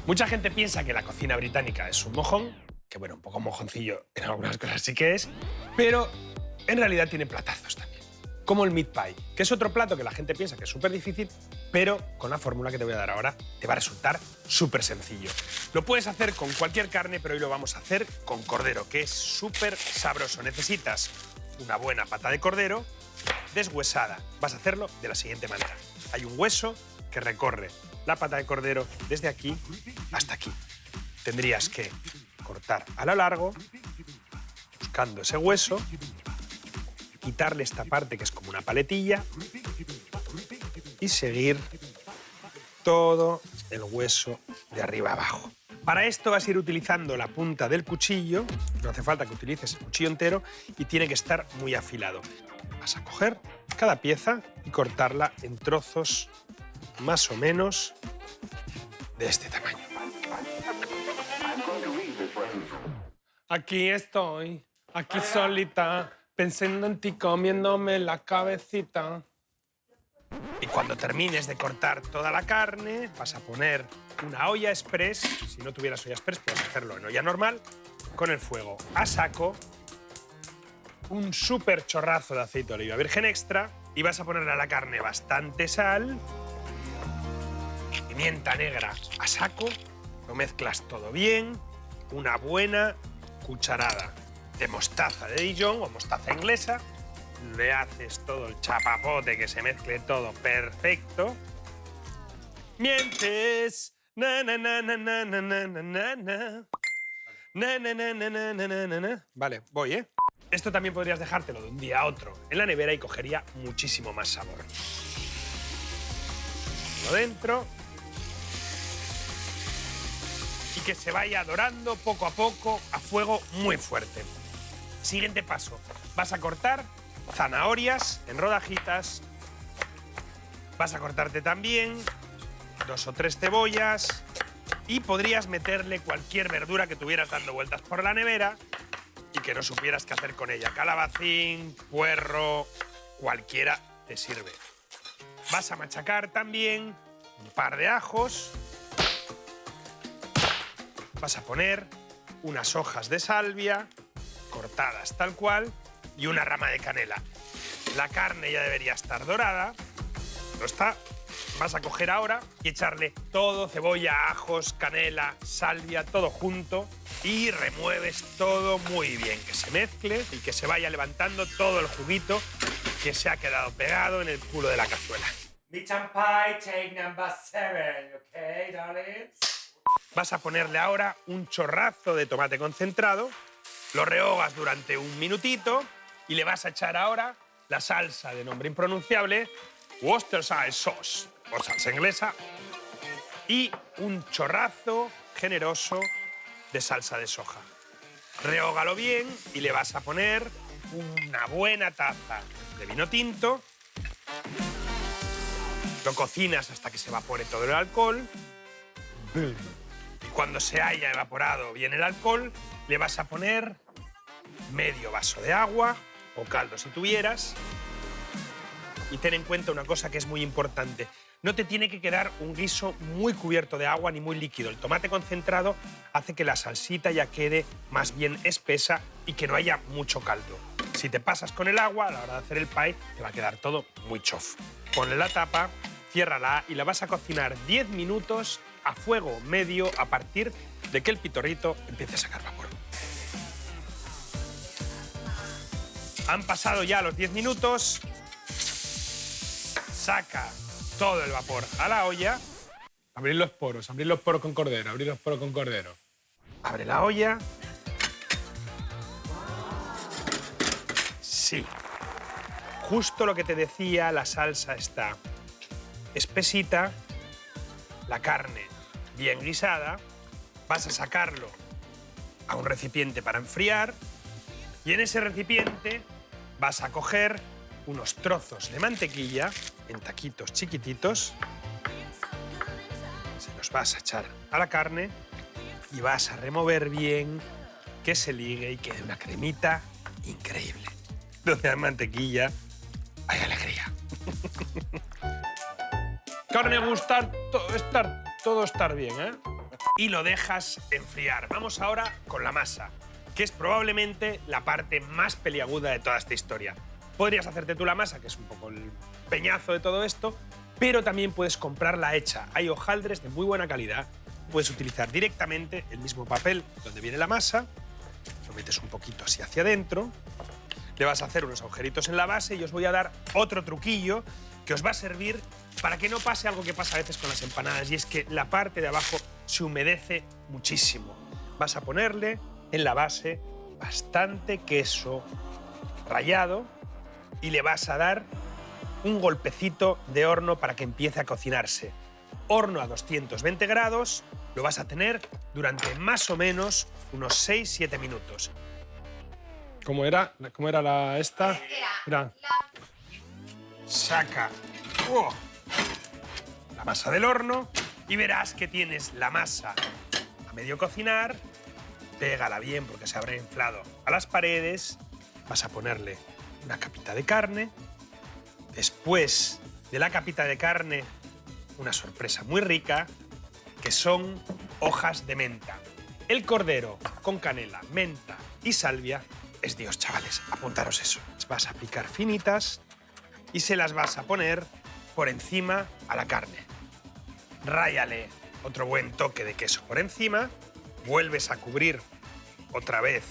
Mucha gente piensa que la cocina británica es un mojón, que bueno, un poco mojoncillo en algunas cosas sí que es, pero en realidad tiene platazos también, como el meat pie, que es otro plato que la gente piensa que es súper difícil, pero con la fórmula que te voy a dar ahora te va a resultar súper sencillo. Lo puedes hacer con cualquier carne, pero hoy lo vamos a hacer con cordero, que es súper sabroso. Necesitas una buena pata de cordero deshuesada. Vas a hacerlo de la siguiente manera. Hay un hueso que recorre la pata de cordero desde aquí hasta aquí. Tendrías que cortar a lo largo, buscando ese hueso, quitarle esta parte que es como una paletilla y seguir todo el hueso de arriba abajo. Para esto vas a ir utilizando la punta del cuchillo, no hace falta que utilices el cuchillo entero y tiene que estar muy afilado. Vas a coger cada pieza y cortarla en trozos más o menos de este tamaño. Aquí estoy, aquí solita, pensando en ti, comiéndome la cabecita. Y cuando termines de cortar toda la carne, vas a poner una olla express. Si no tuvieras olla express, puedes hacerlo en olla normal, con el fuego a saco, un súper chorrazo de aceite de oliva virgen extra y vas a ponerle a la carne bastante sal, pimienta negra a saco, lo mezclas todo bien, una buena cucharada de mostaza de Dijon o mostaza inglesa, le haces todo el chapapote que se mezcle todo perfecto. Mientes. Na, na, na, na, na, na, na, na, na. Na, na, na, na, na, na, na, na. Vale, voy, ¿eh? Esto también podrías dejártelo de un día a otro en la nevera y cogería muchísimo más sabor. Lo dentro. Y que se vaya dorando poco a poco a fuego muy fuerte. Siguiente paso. Vas a cortar zanahorias en rodajitas. Vas a cortarte también 2 o 3 cebollas y podrías meterle cualquier verdura que tuvieras dando vueltas por la nevera y que no supieras qué hacer con ella. Calabacín, puerro, cualquiera te sirve. Vas a machacar también un par de ajos. Vas a poner unas hojas de salvia cortadas tal cual y una rama de canela. La carne ya debería estar dorada. No está. Vas a coger ahora y echarle todo, cebolla, ajos, canela, salvia, todo junto y remueves todo muy bien, que se mezcle y que se vaya levantando todo el juguito que se ha quedado pegado en el culo de la cazuela. Meat and pie, take number 7, okay, darling? Vas a ponerle ahora un chorrazo de tomate concentrado, lo rehogas durante un minutito y le vas a echar ahora la salsa de nombre impronunciable, Worcestershire sauce, o salsa inglesa, y un chorrazo generoso de salsa de soja. Rehógalo bien y le vas a poner una buena taza de vino tinto. Lo cocinas hasta que se evapore todo el alcohol. Y cuando se haya evaporado bien el alcohol, le vas a poner medio vaso de agua, o caldo si tuvieras. Y ten en cuenta una cosa que es muy importante. No te tiene que quedar un guiso muy cubierto de agua ni muy líquido. El tomate concentrado hace que la salsita ya quede más bien espesa y que no haya mucho caldo. Si te pasas con el agua, a la hora de hacer el pie, te va a quedar todo muy chof. Ponle la tapa, ciérrala y la vas a cocinar 10 minutos a fuego medio a partir de que el pitorrito empiece a sacar vapor. Han pasado ya los 10 minutos. Saca todo el vapor a la olla. Abrir los poros con cordero, abrir los poros con cordero. Abre la olla. Sí. Justo lo que te decía, la salsa está espesita, la carne bien guisada. Vas a sacarlo a un recipiente para enfriar y en ese recipiente vas a coger unos trozos de mantequilla en taquitos chiquititos. Se los vas a echar a la carne y vas a remover bien, que se ligue y quede una cremita increíble. Donde hay mantequilla, hay alegría. Carne gustar, todo estar bien, ¿eh? y lo dejas enfriar. Vamos ahora con la masa, que es probablemente la parte más peliaguda de toda esta historia. Podrías hacerte tú la masa, que es un poco el peñazo de todo esto, pero también puedes comprarla hecha. Hay hojaldres de muy buena calidad. Puedes utilizar directamente el mismo papel donde viene la masa, lo metes un poquito así hacia adentro, le vas a hacer unos agujeritos en la base y os voy a dar otro truquillo que os va a servir para que no pase algo que pasa a veces con las empanadas, y es que la parte de abajo se humedece muchísimo. Vas a ponerle en la base bastante queso rallado y le vas a dar un golpecito de horno para que empiece a cocinarse. Horno a 220 grados, lo vas a tener durante más o menos unos 6-7 minutos. ¿Cómo era la esta? Era. Saca la masa del horno y verás que tienes la masa a medio cocinar. Pégala bien porque se habrá inflado a las paredes. Vas a ponerle una capita de carne. Después de la capita de carne, una sorpresa muy rica, que son hojas de menta. El cordero con canela, menta y salvia es Dios, chavales. Apuntaros eso. Las vas a picar finitas y se las vas a poner por encima a la carne. Ráyale otro buen toque de queso por encima. Vuelves a cubrir otra vez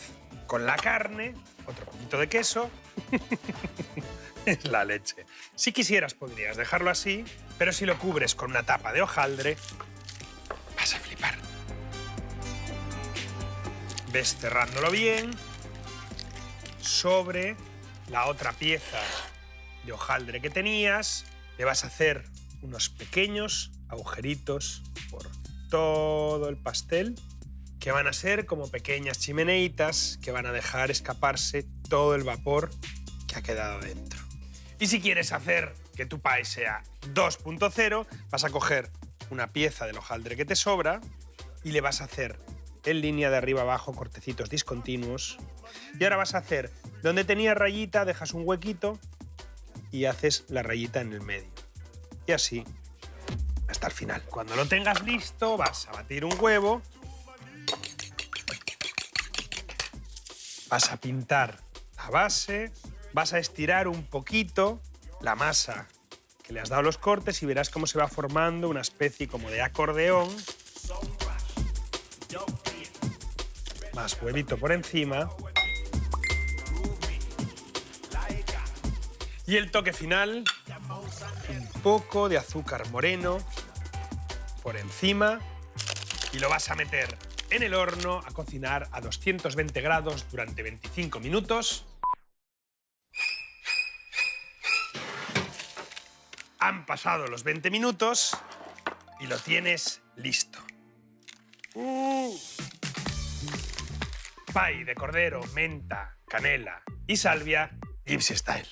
con la carne, otro poquito de queso. Es la leche. Si quisieras podrías dejarlo así, pero si lo cubres con una tapa de hojaldre, vas a flipar. Ves cerrándolo bien sobre la otra pieza de hojaldre que tenías. Le vas a hacer unos pequeños agujeritos por todo el pastel, que van a ser como pequeñas chimeneitas que van a dejar escaparse todo el vapor que ha quedado dentro. Y si quieres hacer que tu pie sea 2.0, vas a coger una pieza del hojaldre que te sobra y le vas a hacer en línea de arriba abajo cortecitos discontinuos. Y ahora vas a hacer, donde tenía rayita, dejas un huequito y haces la rayita en el medio. Y así hasta el final. Cuando lo tengas listo, vas a batir un huevo. Vas a pintar la base, vas a estirar un poquito la masa que le has dado los cortes y verás cómo se va formando una especie como de acordeón. Más huevito por encima. Y el toque final, un poco de azúcar moreno por encima y lo vas a meter en el horno a cocinar a 220 grados durante 25 minutos. Han pasado los 20 minutos y lo tienes listo. Pie de cordero, menta, canela y salvia, Gypsy Style.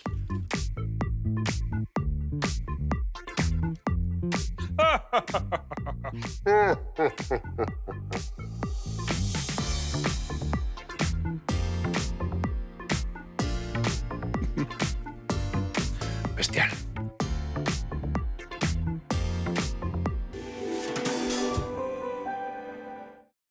Bestial.